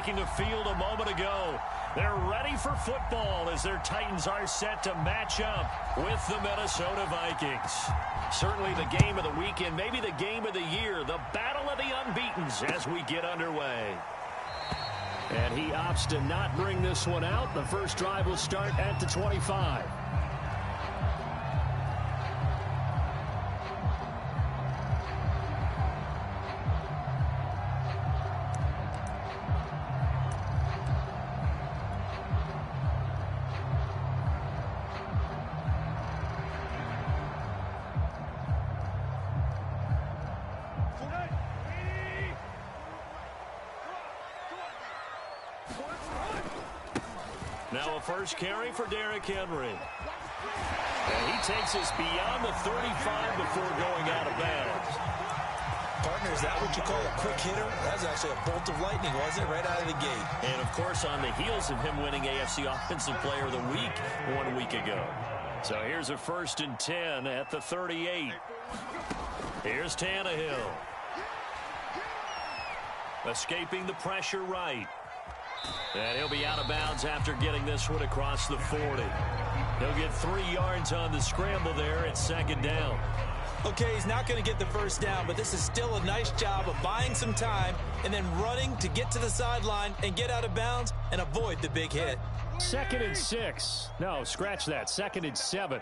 taking the field a moment ago. They're ready for football as their Titans are set to match up with the Minnesota Vikings. Certainly the game of the weekend, maybe the game of the year, the battle of the unbeatens as we get underway. And he opts to not bring this one out. The first drive will start at the 25. Now a first carry for Derrick Henry. And he takes us beyond the 35 before going out of bounds. Partner, is that what you call a quick hitter? That was actually a bolt of lightning, wasn't it? Right out of the gate. And, of course, on the heels of him winning AFC Offensive Player of the Week 1 week ago. So here's a 1st and 10 at the 38. Here's Tannehill. Escaping the pressure right. And he'll be out of bounds after getting this one across the 40. He'll get 3 yards on the scramble there at 2nd down. Okay, he's not going to get the first down, but this is still a nice job of buying some time and then running to get to the sideline and get out of bounds and avoid the big hit. 2nd and 6. No, scratch that. 2nd and 7.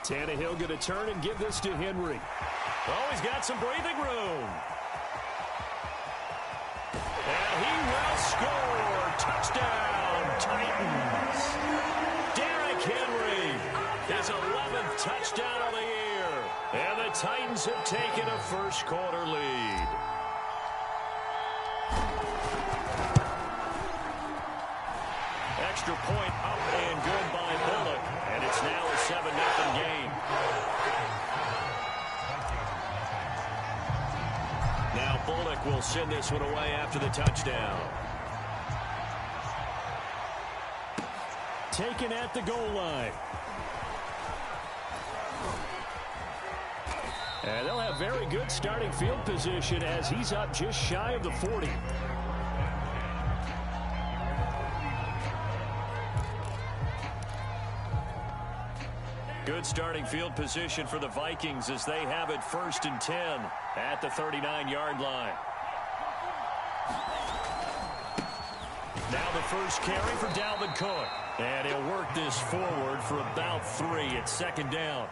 Tannehill going to turn and give this to Henry. Oh, he's got some breathing room. And he will score. Touchdown, Titans. Derrick Henry, his 11th touchdown of the year. And the Titans have taken a first quarter lead. Extra point up and good by Bullock. And it's now a 7-0 game. Now Bullock will send this one away after the touchdown. Taken at the goal line. And they'll have very good starting field position as he's up just shy of the 40. Good starting field position for the Vikings as they have it 1st and 10 at the 39-yard line. Now the first carry for Dalvin Cook. And he'll work this forward for about 3 at 2nd down.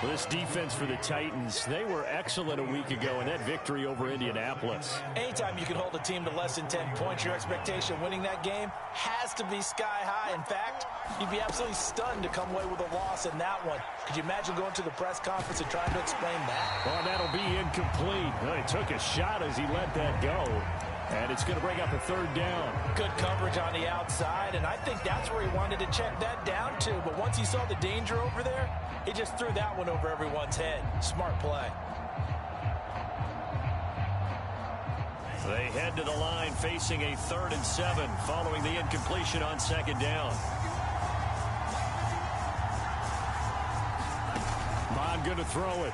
Well, this defense for the Titans, they were excellent a week ago in that victory over Indianapolis. Anytime you can hold a team to less than 10 points, your expectation of winning that game has to be sky high. In fact, you'd be absolutely stunned to come away with a loss in that one. Could you imagine going to the press conference and trying to explain that? Well, that'll be incomplete. Well, he took a shot as he let that go. And it's going to bring up a 3rd down. Good coverage on the outside, and I think that's where he wanted to check that down to. But once he saw the danger over there, he just threw that one over everyone's head. Smart play. They head to the line facing a 3rd and 7 following the incompletion on 2nd down. Mon going to throw it.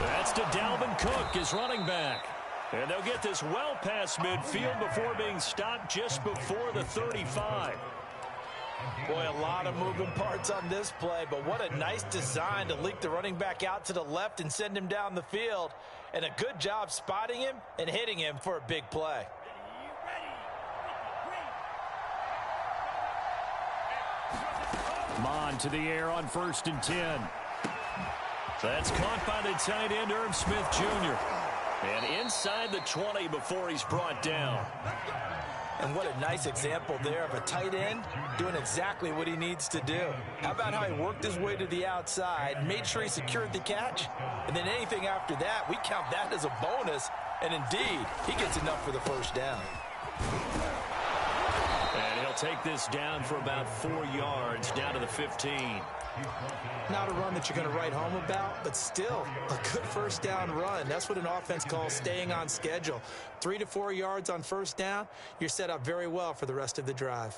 That's to Dalvin Cook, his running back. And they'll get this well past midfield before being stopped just before the 35. Boy, a lot of moving parts on this play, but what a nice design to leak the running back out to the left and send him down the field. And a good job spotting him and hitting him for a big play. Mon to the air on 1st and 10. That's caught by the tight end, Irv Smith Jr. And inside the 20 before he's brought down. And what a nice example there of a tight end doing exactly what he needs to do. How about how he worked his way to the outside, made sure he secured the catch, and then anything after that, we count that as a bonus. And indeed, he gets enough for the first down. And he'll take this down for about 4 yards, down to the 15. Not a run that you're going to write home about, but still a good first down run. That's what an offense calls staying on schedule. 3 to 4 yards on first down, you're set up very well for the rest of the drive.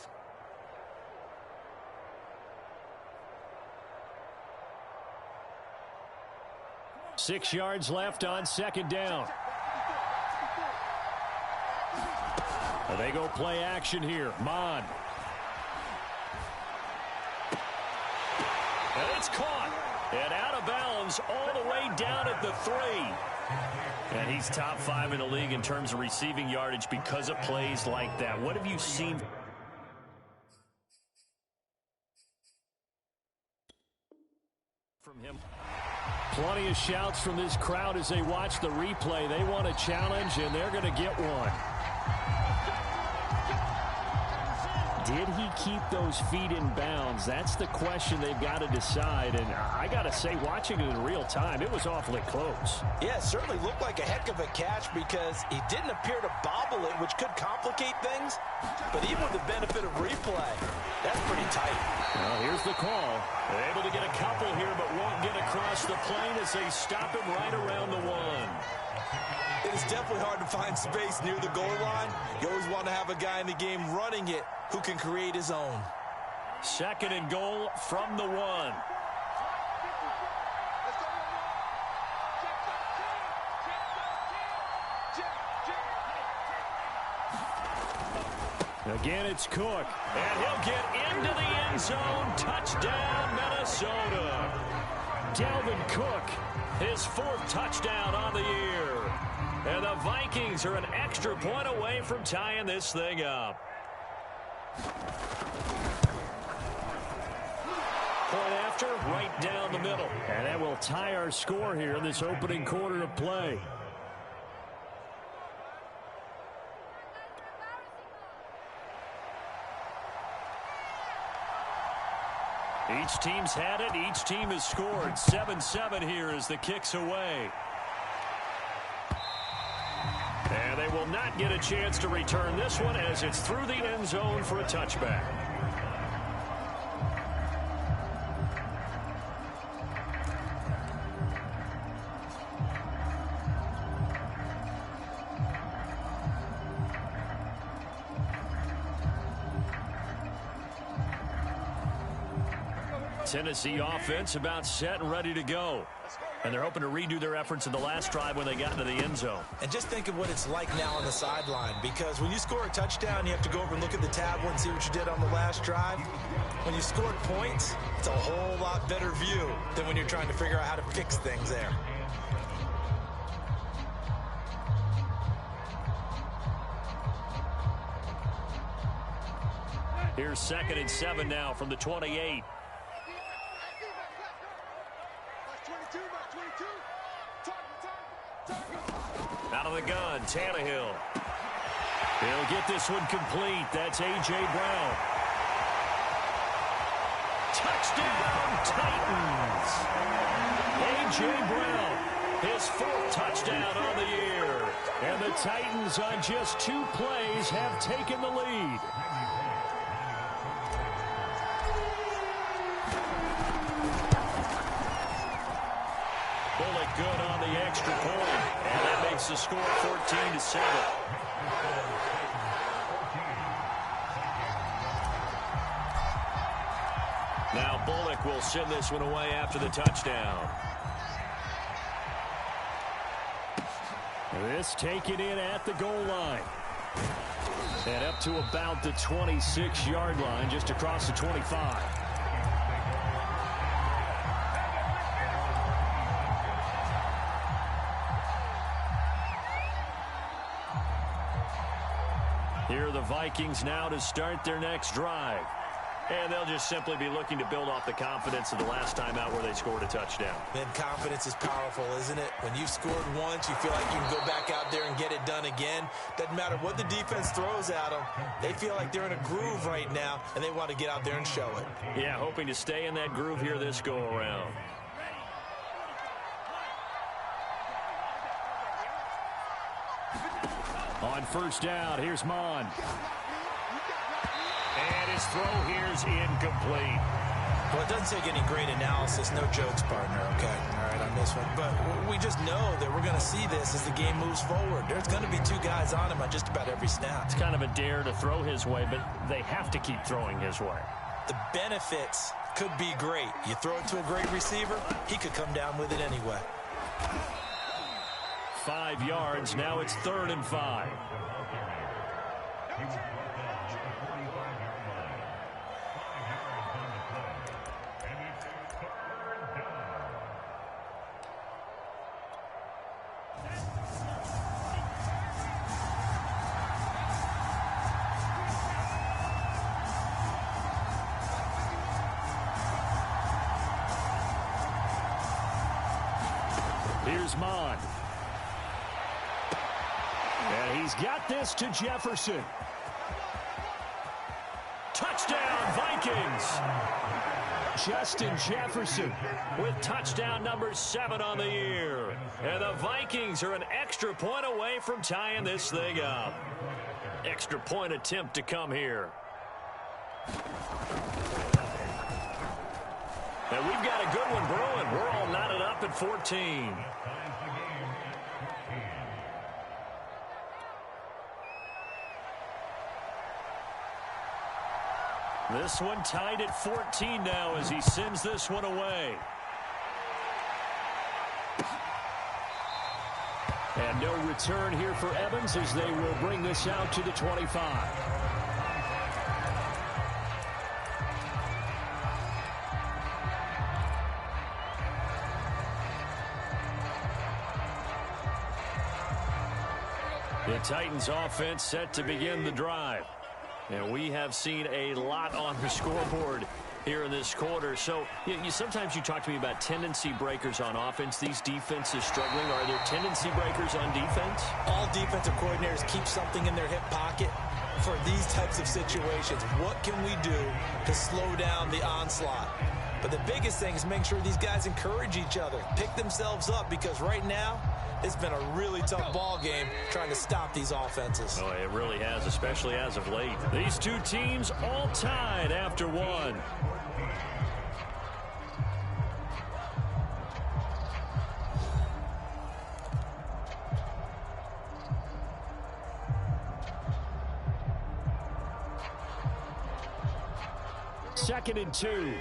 6 yards left on second down. They go play action here. Mon. And it's caught. And out of bounds all the way down at the 3. And he's top 5 in the league in terms of receiving yardage because of plays like that. What have you seen from him? Plenty of shouts from this crowd as they watch the replay. They want a challenge, and they're going to get one. Did he keep those feet in bounds? That's the question they've got to decide. And I got to say, watching it in real time, it was awfully close. Yeah, it certainly looked like a heck of a catch because he didn't appear to bobble it, which could complicate things. But even with the benefit of replay, that's pretty tight. Well, here's the call. They're able to get a couple here, but won't get across the plane as they stop him right around the 1. It is definitely hard to find space near the goal line. You always want to have a guy in the game running it who can create his own. 2nd and goal from the 1. Again, it's Cook. And he'll get into the end zone. Touchdown, Minnesota. Dalvin Cook, his 4th touchdown on the year. And the Vikings are an extra point away from tying this thing up. Point after, right down the middle. And that will tie our score here in this opening quarter of play. Each team's had it. Each team has scored. 7-7 here as the kick's away. And they will not get a chance to return this one as it's through the end zone for a touchback. Tennessee offense about set and ready to go. And they're hoping to redo their efforts in the last drive when they got into the end zone. And just think of what it's like now on the sideline, because when you score a touchdown, you have to go over and look at the tablet and see what you did on the last drive. When you scored points, it's a whole lot better view than when you're trying to figure out how to fix things there. Here's 2nd and 7 now from the 28. Out of the gun, Tannehill. He'll get this one complete. That's A.J. Brown. Touchdown, Titans. A.J. Brown, his 4th touchdown on the year. And the Titans on just 2 plays have taken the lead. Bullock good on the extra point. And that makes the score 14-7. Now Bullock will send this one away after the touchdown. This taken in at the goal line. And up to about the 26-yard line, just across the 25. Here are the Vikings now to start their next drive. And they'll just simply be looking to build off the confidence of the last time out where they scored a touchdown. Then confidence is powerful, isn't it? When you've scored once, you feel like you can go back out there and get it done again. Doesn't matter what the defense throws at them. They feel like they're in a groove right now, and they want to get out there and show it. Yeah, hoping to stay in that groove here this go-around. On first down, here's Mon. And his throw here is incomplete. Well, it doesn't take any great analysis. No jokes, partner, okay? All right, on this one. But we just know that we're going to see this as the game moves forward. There's going to be 2 guys on him on just about every snap. It's kind of a dare to throw his way, but they have to keep throwing his way. The benefits could be great. You throw it to a great receiver, he could come down with it anyway. 5 yards. Now it's 3rd and 5. Here's Mond. And he's got this to Jefferson. Touchdown, Vikings. Justin Jefferson with touchdown number 7 on the year. And the Vikings are an extra point away from tying this thing up. Extra point attempt to come here. And we've got a good one brewing. We're all knotted up at 14. This one tied at 14 now as he sends this one away. And no return here for Evans as they will bring this out to the 25. The Titans offense set to begin the drive. And we have seen a lot on the scoreboard here in this quarter. So sometimes you talk to me about tendency breakers on offense. These defenses struggling. Are there tendency breakers on defense? All defensive coordinators keep something in their hip pocket for these types of situations. What can we do to slow down the onslaught? But the biggest thing is make sure these guys encourage each other, pick themselves up, because right now it's been a really tough ball game trying to stop these offenses. Oh, it really has, especially as of late. These two teams all tied after one. Second and 2.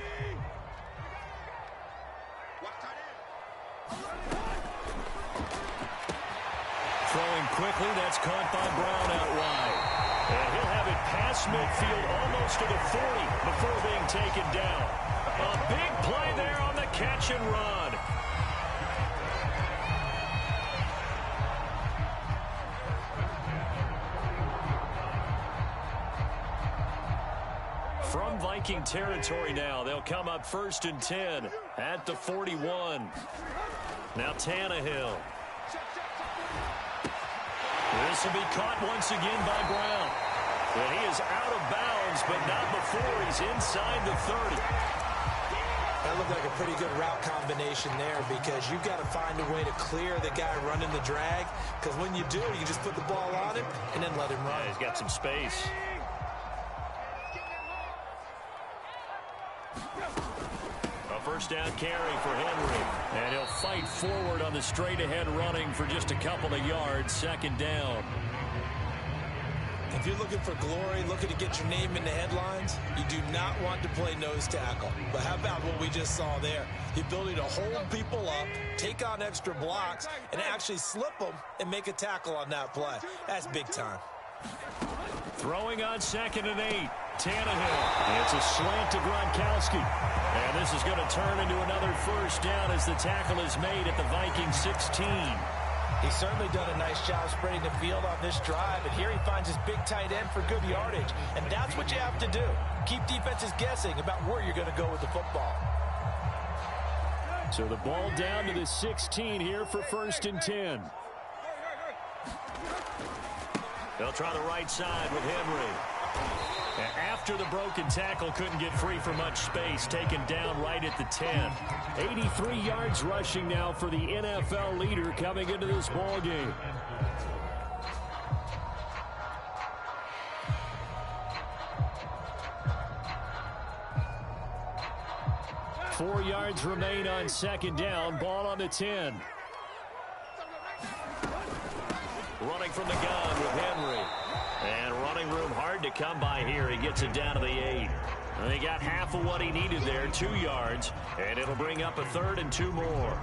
Throwing quickly, that's caught by Brown out wide. And he'll have it past midfield almost to the 40 before being taken down. A big play there on the catch and run. From Viking territory now, they'll come up 1st and 10 at the 41. Now Tannehill. This will be caught once again by Brown. Well, he is out of bounds, but not before he's inside the 30. That looked like a pretty good route combination there, because you've got to find a way to clear the guy running the drag, because when you do, you just put the ball on him and then let him run. Yeah, he's got some space. A first down carry for Henry. And he'll fight forward on the straight-ahead running for just a couple of yards. 2nd down. If you're looking for glory, looking to get your name in the headlines, you do not want to play nose tackle. But how about what we just saw there? The ability to hold people up, take on extra blocks, and actually slip them and make a tackle on that play. That's big time. Throwing on 2nd and 8. Tannehill. It's a slant to Gronkowski. And this is going to turn into another first down as the tackle is made at the Vikings 16. He's certainly done a nice job spreading the field on this drive, and here he finds his big tight end for good yardage. And that's what you have to do. Keep defenses guessing about where you're going to go with the football. So the ball down to the 16 here for 1st and 10. They'll try the right side with Henry. And after the broken tackle, couldn't get free for much space, taken down right at the 10. 83 yards rushing now for the NFL leader coming into this ball game. Four yards remain on 2nd down. Ball on the 10. Running from the gun with Henry. And running room hard to come by here. He gets it down to the 8. And he got half of what he needed there, 2 yards. And it'll bring up a 3rd and 2 more.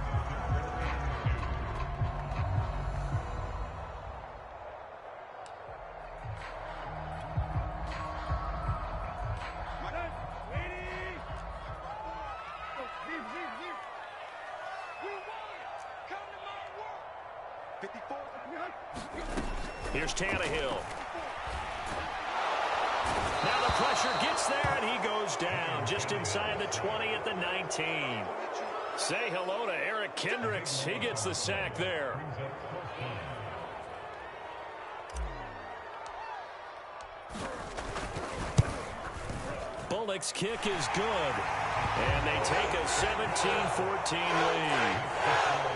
Here's Tannehill. Now the pressure gets there, and he goes down just inside the 20 at the 19. Say hello to Eric Kendricks. He gets the sack there. Bullock's kick is good. And they take a 17-14 lead.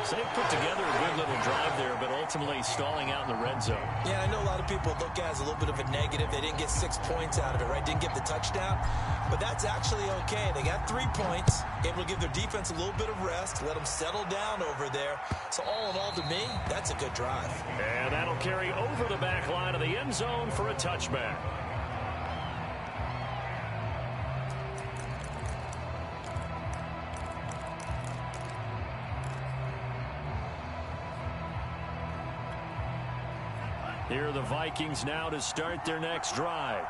So they put together a good little drive there, but ultimately stalling out in the red zone. Yeah, I know a lot of people look at it as a little bit of a negative. They didn't get 6 points out of it, right? Didn't get the touchdown. But that's actually okay. They got 3 points, able to give their defense a little bit of rest, let them settle down over there. So all in all, to me, that's a good drive. And that'll carry over the back line of the end zone for a touchback. Here are the Vikings now to start their next drive.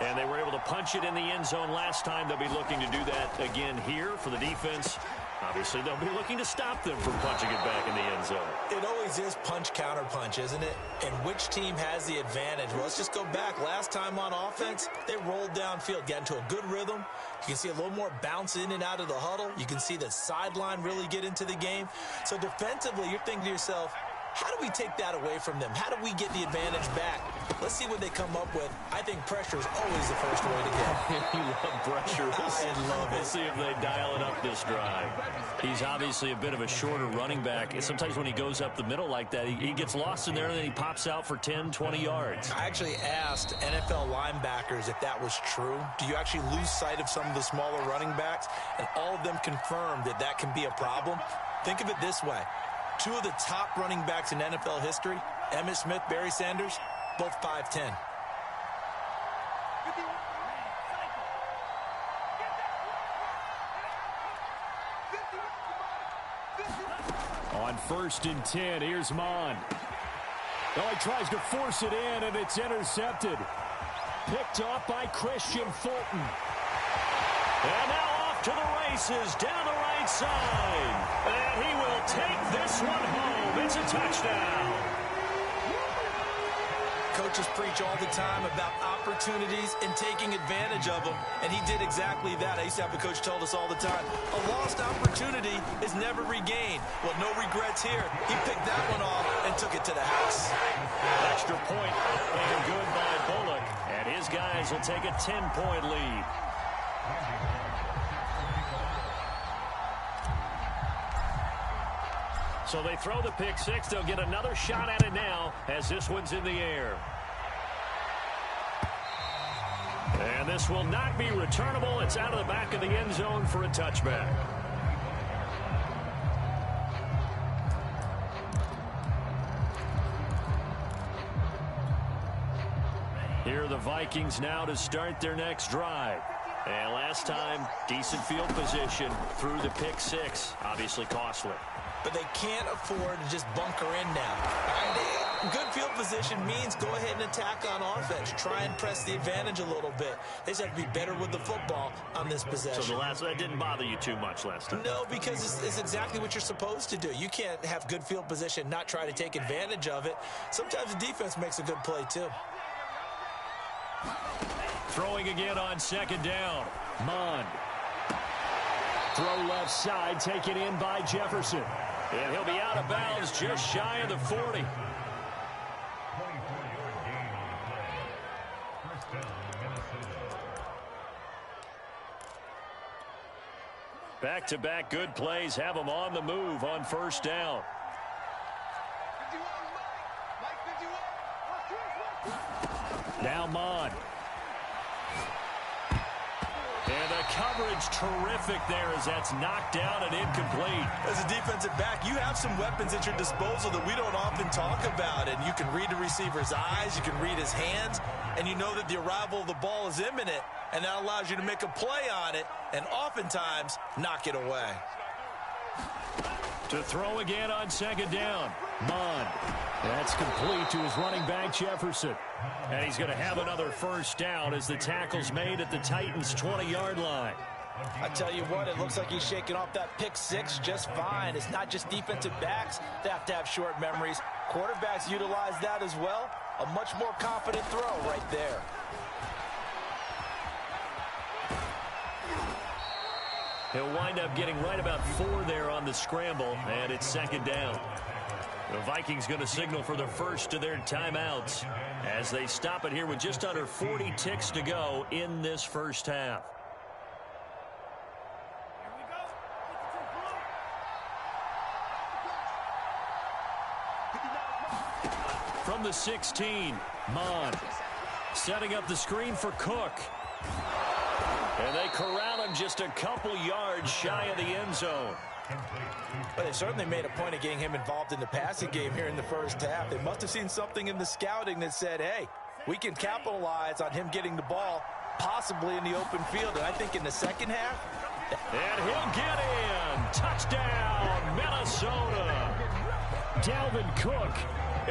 And they were able to punch it in the end zone last time. They'll be looking to do that again here for the defense. Obviously, they'll be looking to stop them from punching it back in the end zone. It always is punch-counter-punch, isn't it? And which team has the advantage? Well, let's just go back. Last time on offense, they rolled downfield, got into a good rhythm. You can see a little more bounce in and out of the huddle. You can see the sideline really get into the game. So defensively, you're thinking to yourself, how do we take that away from them? How do we get the advantage back? Let's see what they come up with. I think pressure is always the first way to go. You love pressure. We'll see if they dial it up this drive. He's obviously a bit of a shorter running back. And sometimes when he goes up the middle like that, he gets lost in there and then he pops out for 10, 20 yards. I actually asked NFL linebackers if that was true. Do you actually lose sight of some of the smaller running backs? And all of them confirmed that that can be a problem. Think of it this way. 2 of the top running backs in NFL history, Emmitt Smith, Barry Sanders, both 5'10". On 1st and 10, here's Mond. Oh, he tries to force it in, and it's intercepted. Picked off by Christian Fulton. And now off to the races down the right side. And he will take this one home. It's a touchdown. Coaches preach all the time about opportunities and taking advantage of them, and he did exactly that. I used to have a coach told us all the time, a lost opportunity is never regained. Well, no regrets here. He picked that one off and took it to the house. Extra point and good by Bullock, and his guys will take a 10-point lead. So they throw the pick six. They'll get another shot at it now as this one's in the air. And this will not be returnable. It's out of the back of the end zone for a touchback. Here are the Vikings now to start their next drive. And last time, decent field position through the pick six. Obviously costly. But they can't afford to just bunker in now. Good field position means go ahead and attack on offense. Try and press the advantage a little bit. They just have to be better with the football on this possession. So that didn't bother you too much last time? No, because it's exactly what you're supposed to do. You can't have good field position, not try to take advantage of it. Sometimes the defense makes a good play too. Throwing again on 2nd down. Mond. Throw left side, taken in by Jefferson. And he'll be out of bounds just shy of the 40. Back-to-back good plays have them on the move on 1st down. Now Mond. And the coverage terrific there as that's knocked down and incomplete. As a defensive back, you have some weapons at your disposal that we don't often talk about. And you can read the receiver's eyes, you can read his hands, and you know that the arrival of the ball is imminent. And that allows you to make a play on it and oftentimes knock it away. To throw again on 2nd down. Mond. That's complete to his running back, Jefferson. And he's going to have another 1st down as the tackle's made at the Titans' 20-yard line. I tell you what, it looks like he's shaking off that pick six just fine. It's not just defensive backs that have to have short memories. Quarterbacks utilize that as well. A much more confident throw right there. He'll wind up getting right about 4 there on the scramble, and it's second down. The Vikings going to signal for the first of their timeouts as they stop it here with just under 40 ticks to go in this first half. From the 16, Mon setting up the screen for Cook. And they corral him just a couple yards shy of the end zone. But they certainly made a point of getting him involved in the passing game here in the first half. They must have seen something in the scouting that said, hey, we can capitalize on him getting the ball, possibly in the open field. And I think in the second half. And he'll get in. Touchdown, Minnesota. Dalvin Cook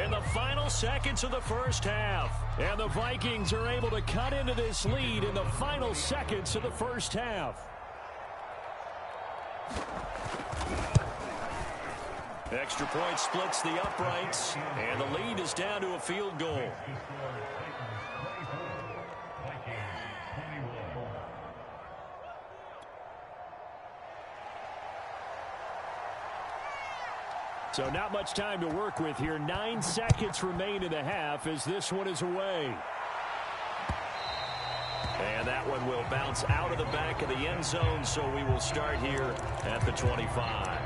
in the final seconds of the first half. And the Vikings are able to cut into this lead in the final seconds of the first half. Extra point splits the uprights, and the lead is down to a field goal. So not much time to work with here. 9 seconds remain in the half as this one is away. And that one will bounce out of the back of the end zone, so we will start here at the 25.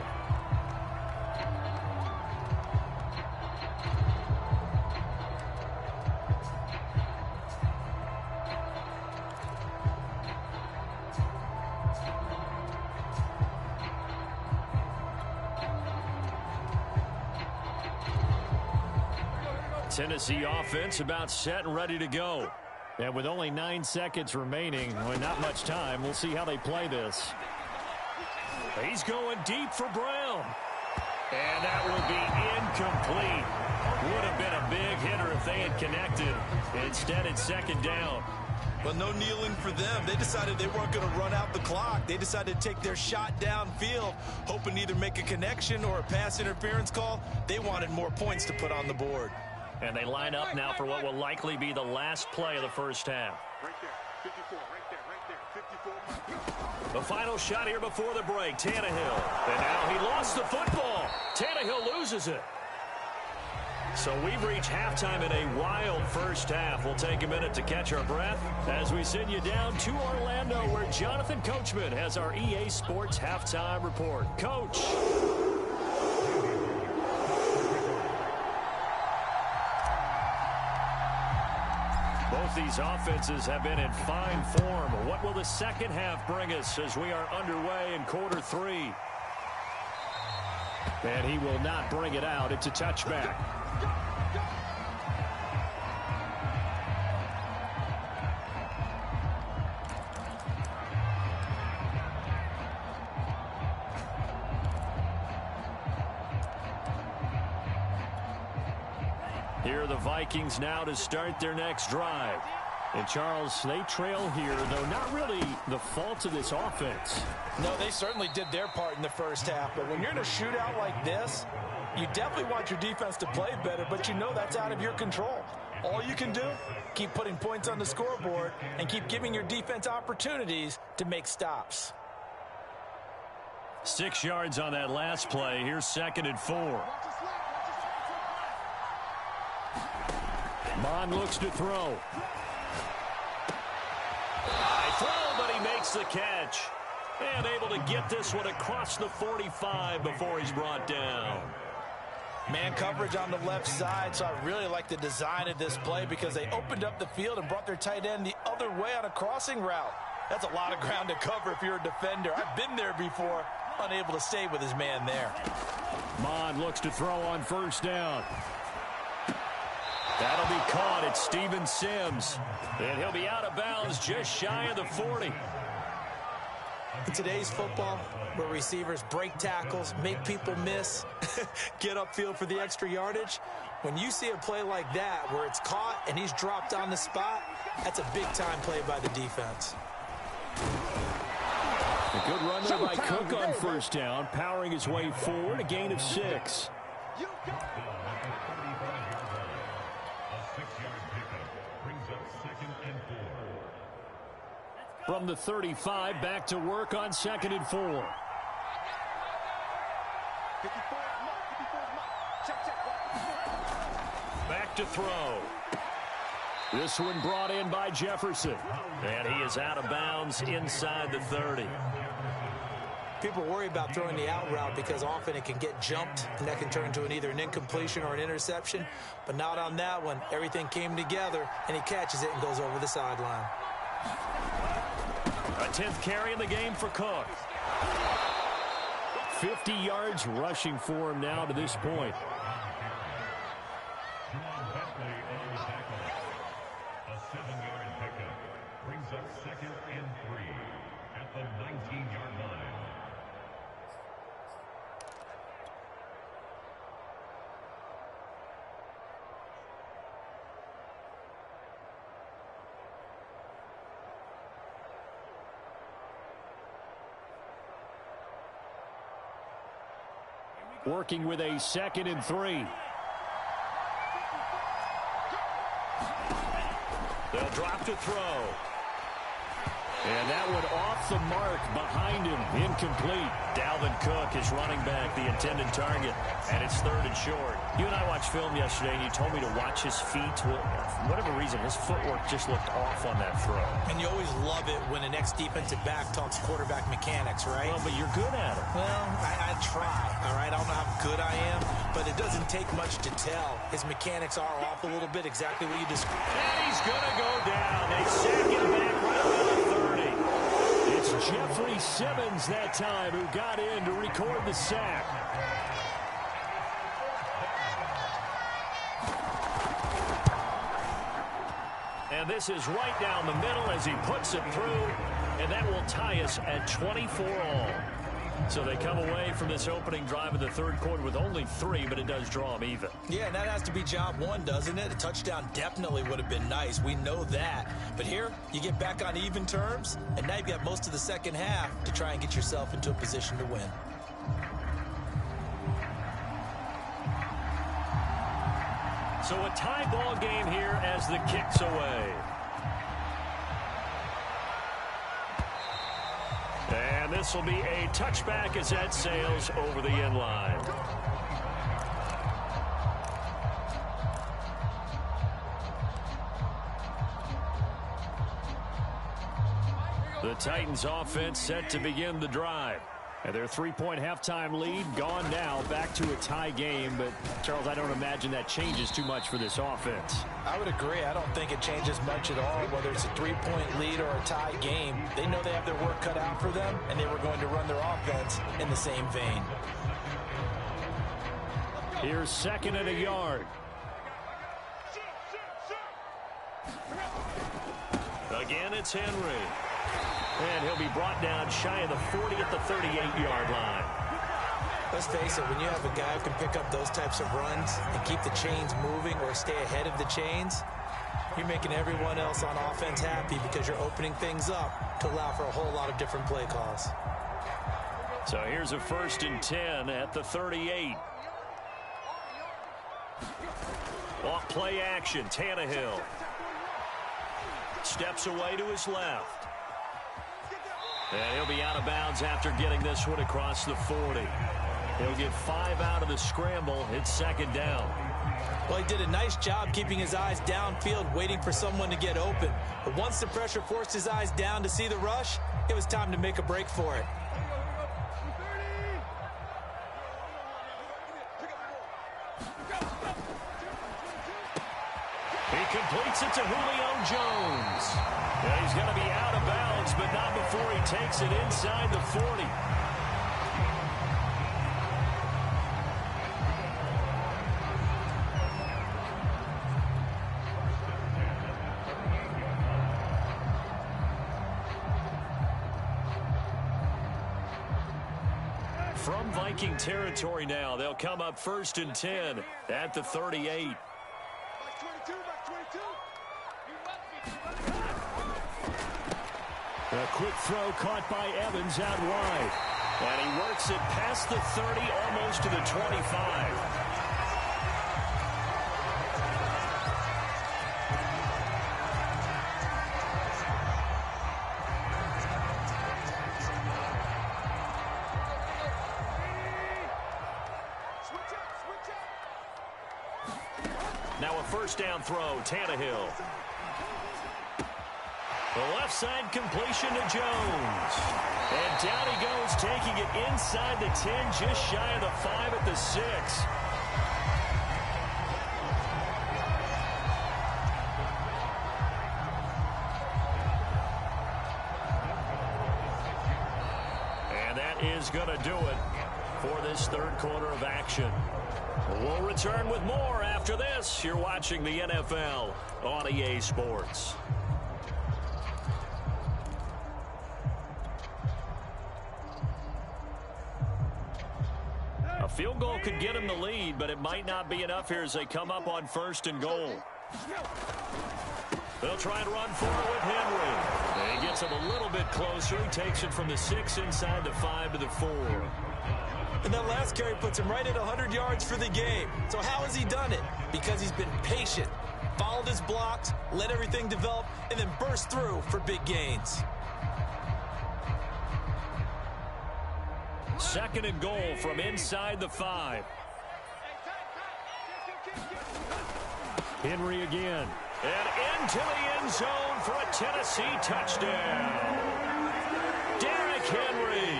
Tennessee offense about set and ready to go. And with only 9 seconds remaining, well, not much time, we'll see how they play this. He's going deep for Brown. And that will be incomplete. Would have been a big hitter if they had connected. Instead, it's second down. Well, no kneeling for them. They decided they weren't going to run out the clock. They decided to take their shot downfield, hoping to either make a connection or a pass interference call. They wanted more points to put on the board. And they line up now for what will likely be the last play of the first half. Right there, 54, right there, 54. The final shot here before the break, Tannehill. And now he lost the football. Tannehill loses it. So we've reached halftime in a wild first half. We'll take a minute to catch our breath as we send you down to Orlando, where Jonathan Coachman has our EA Sports halftime report. Coach. Both these offenses have been in fine form. What will the second half bring us as we are underway in quarter 3? And he will not bring it out. It's a touchback. Here are the Vikings now to start their next drive. And, Charles, they trail here, though not really the fault of this offense. No, they certainly did their part in the first half. But when you're in a shootout like this, you definitely want your defense to play better, but you know that's out of your control. All you can do, keep putting points on the scoreboard and keep giving your defense opportunities to make stops. 6 yards on that last play. Here's 2nd and 4. Mon looks to throw. High throw, but he makes the catch. And able to get this one across the 45 before he's brought down. Man coverage on the left side, so I really like the design of this play because they opened up the field and brought their tight end the other way on a crossing route. That's a lot of ground to cover if you're a defender. I've been there before, unable to stay with his man there. Mon looks to throw on first down. That'll be caught at Steven Sims. And he'll be out of bounds just shy of the 40. In today's football, where receivers break tackles, make people miss, get upfield for the extra yardage, when you see a play like that where it's caught and he's dropped on the spot, that's a big-time play by the defense. A good run there by Cook on first down, powering his way forward, a gain of 6. From the 35, back to work on 2nd and 4. Back to throw. This one brought in by Jefferson. And he is out of bounds inside the 30. People worry about throwing the out route because often it can get jumped, and that can turn into either an incompletion or an interception. But not on that one. Everything came together, and he catches it and goes over the sideline. A 10th carry in the game for Cook. 50 yards rushing for him now to this point. A 7-yard pickup brings up 2nd and 3 at the 19-yard line. Working with a 2nd and 3. They'll drop to throw. And that one off the mark behind him. Incomplete. Dalvin Cook is running back, the intended target. And it's 3rd and short. You and I watched film yesterday, and you told me to watch his feet. For whatever reason, his footwork just looked off on that throw. And you always love it when the next defensive back talks quarterback mechanics, right? Well, but you're good at it. Well, I try, all right? I don't know how good I am, but it doesn't take much to tell. His mechanics are off a little bit, exactly what you described. And he's going to go down. They sack him back right around the 30. It's Jeffrey Simmons that time who got in to record the sack. And this is right down the middle as he puts it through, and that will tie us at 24 all. So they come away from this opening drive of the 3rd quarter with only 3, but it does draw them even. Yeah, and that has to be job 1, doesn't it? A touchdown definitely would have been nice. We know that. But here, you get back on even terms, and now you've got most of the second half to try and get yourself into a position to win. So a tie ball game here as the kick's away. And this will be a touchback as that sails over the end line. The Titans offense set to begin the drive. And their 3-point halftime lead gone now, back to a tie game. But, Charles, I don't imagine that changes too much for this offense. I would agree. I don't think it changes much at all, whether it's a 3-point lead or a tie game. They know they have their work cut out for them, and they were going to run their offense in the same vein. Here's 2nd and a yard. Again, it's Henry. And he'll be brought down shy of the 40 at the 38-yard line. Let's face it, when you have a guy who can pick up those types of runs and keep the chains moving or stay ahead of the chains, you're making everyone else on offense happy because you're opening things up to allow for a whole lot of different play calls. So here's a 1st and 10 at the 38. Off play action, Tannehill. Steps away to his left. And he'll be out of bounds after getting this one across the 40. He'll get 5 out of the scramble. It's 2nd down. Well, he did a nice job keeping his eyes downfield, waiting for someone to get open. But once the pressure forced his eyes down to see the rush, it was time to make a break for it. He completes it to Julio Jones. And he's going to be out of bounds, but not before he takes it inside the 40. From Viking territory now, they'll come up 1st and 10 at the 38. A quick throw caught by Evans out wide. And he works it past the 30, almost to the 25. Now a first down throw, Tannehill. The left side completion to Jones. And down he goes, taking it inside the 10, just shy of the 5 at the 6. And that is going to do it for this third quarter of action. We'll return with more after this. You're watching the NFL on EA Sports. A field goal could get him the lead, but it might not be enough here as they come up on 1st and goal. They'll try and run for it with Henry. He gets him a little bit closer. He takes it from the 6 inside the 5 to the 4. And that last carry puts him right at 100 yards for the game. So how has he done it? Because he's been patient, followed his blocks, let everything develop, and then burst through for big gains. 2nd and goal from inside the 5. Henry again. And into the end zone for a Tennessee touchdown. Derrick Henry.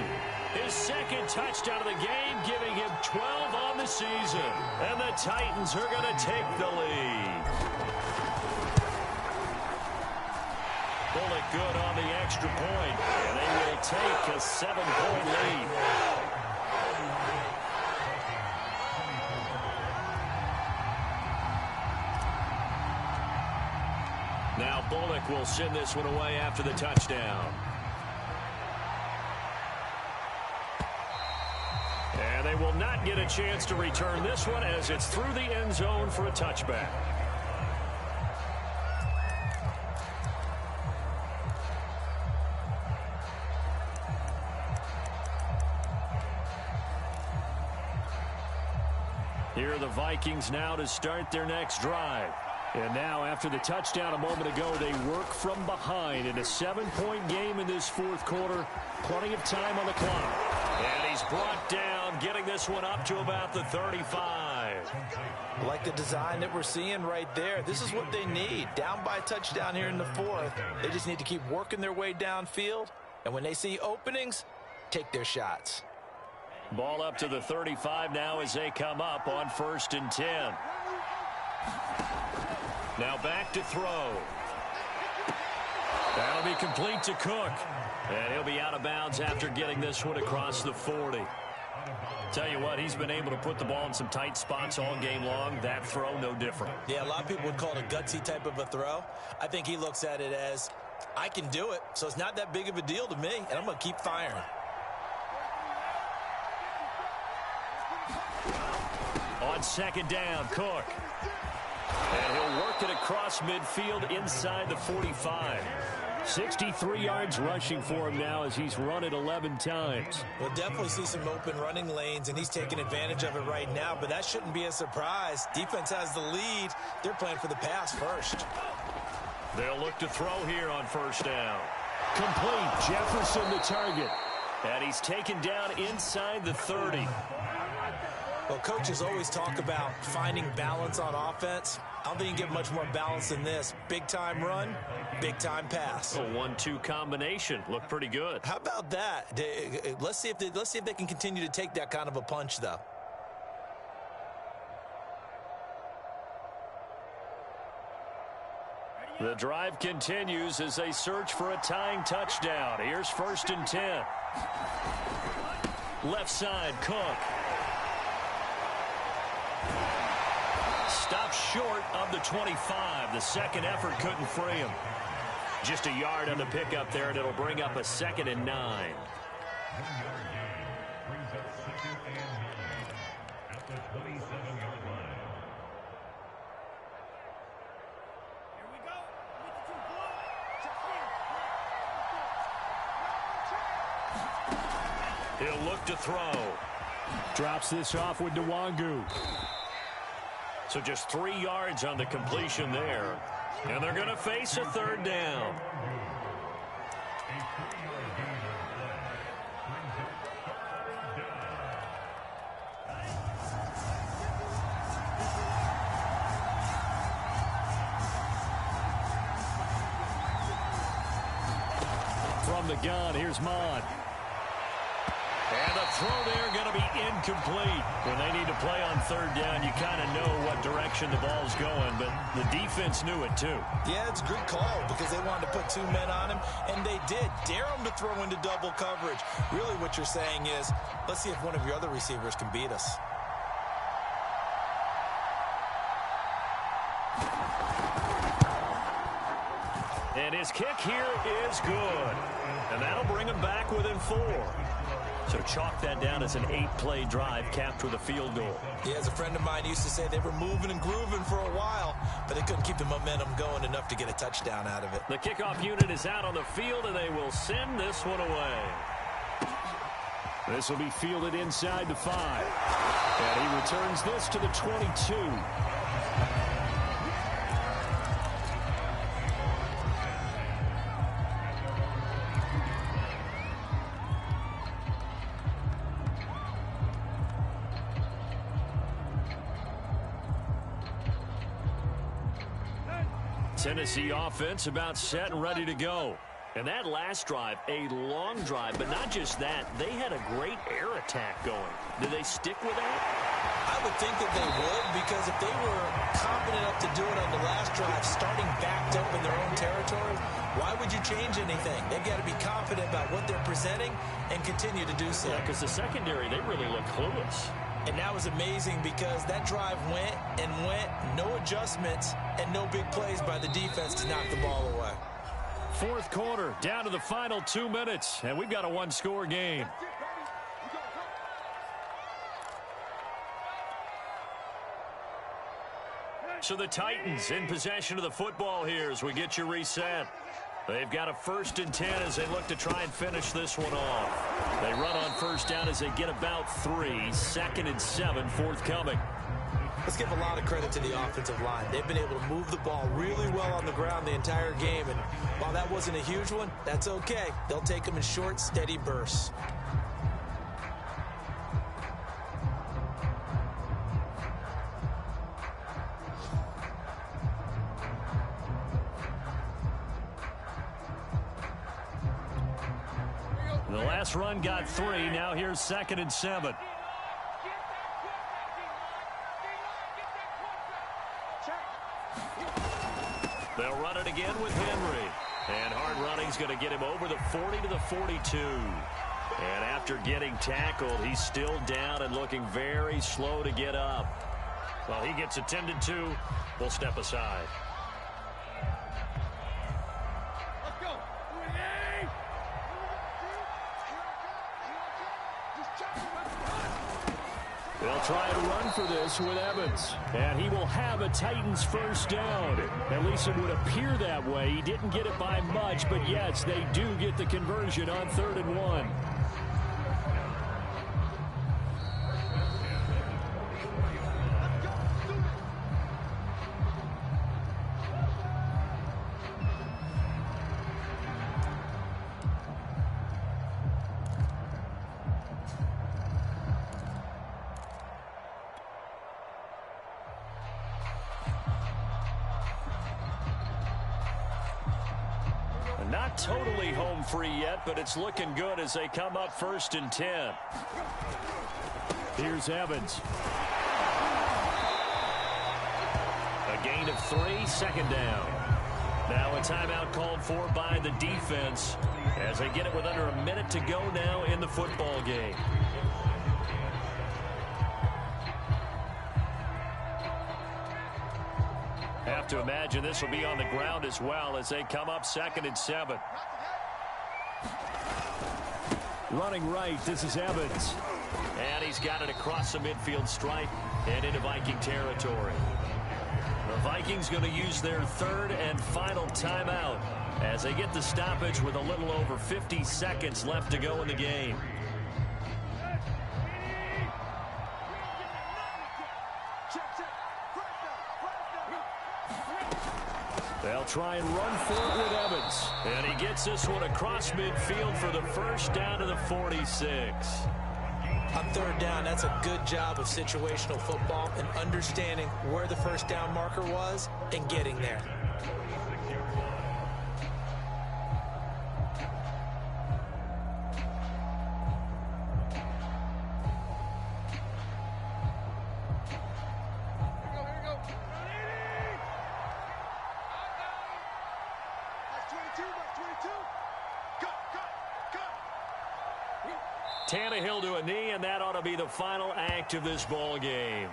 His 2nd touchdown of the game, giving him 12 on the season. And the Titans are going to take the lead. Bullock good on the extra point, and they will take a 7-point lead. Now Bullock will send this one away after the touchdown. And they will not get a chance to return this one as it's through the end zone for a touchback. Here are the Vikings now to start their next drive. And now, after the touchdown a moment ago, they work from behind in a 7-point game in this 4th quarter. Plenty of time on the clock. And he's brought down, getting this one up to about the 35. I like the design that we're seeing right there. This is what they need. Down by a touchdown here in the 4th. They just need to keep working their way downfield. And when they see openings, take their shots. Ball up to the 35 now as they come up on 1st and 10. Now back to throw. That'll be complete to Cook. And he'll be out of bounds after getting this one across the 40. Tell you what, he's been able to put the ball in some tight spots all game long. That throw, no different. Yeah, a lot of people would call it a gutsy type of a throw. I think he looks at it as, I can do it, so it's not that big of a deal to me, and I'm going to keep firing. On 2nd down, Cook. And he'll work it across midfield inside the 45. 63 yards rushing for him now as he's run it 11 times. We'll definitely see some open running lanes, and he's taking advantage of it right now, but that shouldn't be a surprise. Defense has the lead. They're playing for the pass first. They'll look to throw here on 1st down. Complete. Jefferson the target. And he's taken down inside the 30. Well, coaches always talk about finding balance on offense. I don't think you can get much more balance than this. Big-time run, big-time pass. A 1-2 combination. Looked pretty good. How about that? Let's see if they can continue to take that kind of a punch, though. The drive continues as they search for a tying touchdown. Here's 1st and 10. Left side, Cook. Stopped short of the 25. The 2nd effort couldn't free him. Just a yard on the pickup there, and it'll bring up a 2nd and 9. Brings up 2nd and 9 at the 27-yard line. He'll look to throw. Drops this off with Nwangu. So just 3 yards on the completion there. And they're going to face a third down. From the gun, here's Mond. And the throw there going to be incomplete. When they need to play on third down, you kind of know what direction the ball's going, but the defense knew it too. Yeah, it's a good call because they wanted to put 2 men on him, and they did. Dare him to throw into double coverage. Really what you're saying is, let's see if one of your other receivers can beat us. And his kick here is good. And that'll bring him back within 4. So chalk that down as an 8-play drive capped with a field goal. Yeah, as a friend of mine used to say, they were moving and grooving for a while, but they couldn't keep the momentum going enough to get a touchdown out of it. The kickoff unit is out on the field, and they will send this one away. This will be fielded inside the 5. And he returns this to the 22. Tennessee offense about set and ready to go. And that last drive, a long drive, but not just that. They had a great air attack going. Did they stick with that? I would think that they would, because if they were confident enough to do it on the last drive, starting backed up in their own territory, why would you change anything? They've got to be confident about what they're presenting and continue to do so. Yeah, because the secondary, they really look clueless. And that was amazing because that drive went and went, no adjustments, and no big plays by the defense to knock the ball away. Fourth quarter, down to the final 2 minutes, and we've got a one-score game. So the Titans in possession of the football here as we get you reset. They've got a 1st and 10 as they look to try and finish this one off. They run on first down as they get about 3. 2nd and 7 forthcoming. Let's give a lot of credit to the offensive line. They've been able to move the ball really well on the ground the entire game. And while that wasn't a huge one, that's okay. They'll take them in short, steady bursts. The last run got 3. Now here's 2nd and 7. They'll run it again with Henry. And hard running's going to get him over the 40 to the 42. And after getting tackled, he's still down and looking very slow to get up. Well, he gets attended to. We'll step aside. They'll try to run for this with Evans. And he will have a Titans first down. At least it would appear that way. He didn't get it by much, but yes, they do get the conversion on 3rd and 1. Not totally home free yet, but it's looking good as they come up 1st and 10. Here's Evans. A gain of 3, 2nd down. Now a timeout called for by the defense as they get it with under a minute to go now in the football game. Have to imagine this will be on the ground as well as they come up 2nd and 7. Running right, this is Evans. And he's got it across the midfield stripe and into Viking territory. The Vikings going to use their 3rd and final timeout as they get the stoppage with a little over 50 seconds left to go in the game. They'll try and run for it with Evans. And he gets this one across midfield for the first down to the 46. On third down, that's a good job of situational football and understanding where the first down marker was and getting there. Tannehill to a knee, and that ought to be the final act of this ball game.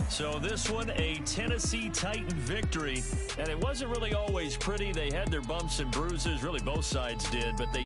So this one, a Tennessee Titan victory, and it wasn't really always pretty. They had their bumps and bruises, really both sides did, but they